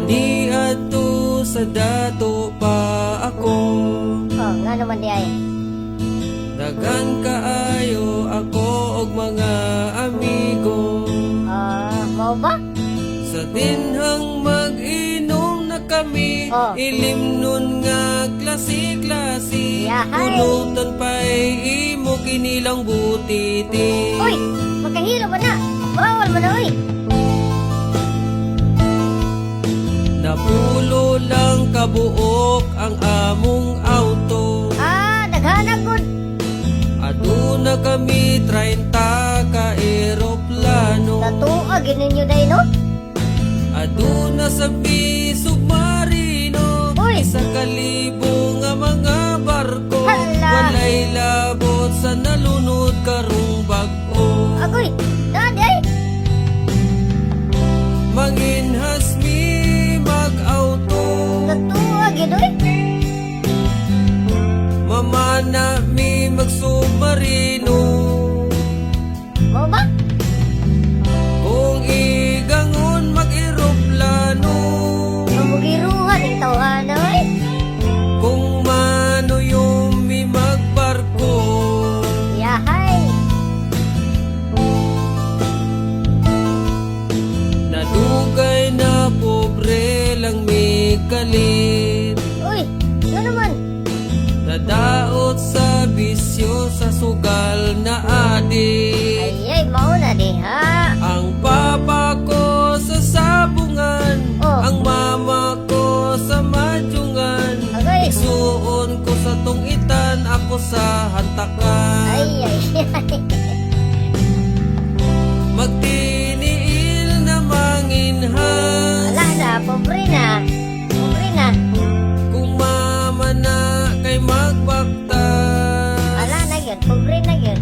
Ani ato sa dato pa ako. Oh, nga naman di ay. Dagan kaayo ako og mga amigo. Mao ba? Sa dinhang mag-inom na kami, Oh. ilimnon nga klase-klase. Yahay. Pulutan pa'y imo kinilang butiti. Uy, magkahilo ba na? Bawal mo na, uy. Napulo lang kabuok ang among auto. Daghanag gud. Aduna kami 30 ka eroplano. Natuag ninyo day no? Aduna sa submarino. Uy. Isa kalibo nga mga barko. Hala. Walay labot sa nalunod karong bag-o. Agoy, dadi ay. Manginhas mi mag-auto. Natuag yun, uy. Mamana mi mag-submarino. Mao ba? Kung igangon mag-eroplano. Mamugiruhan yung tawhan, uy. Kung manuyom mi magbarko. Yahay. Nadugay na pobre lang mi kalit. Uy, ano naman? Nadaot sa bisyo sa sugal na adik. Ay, mauna di ha. Ang papa ko sa sabungan, Oh. ang mama ko sa madyungan. Agay. Igsuon ko sa tungitan, ako sa hantakan. Ay. Magtiniil na manginhas. Wala na, pobre na. Pobre na. Kung mama na kay magbaktas. Wala na yun, pobre na yun.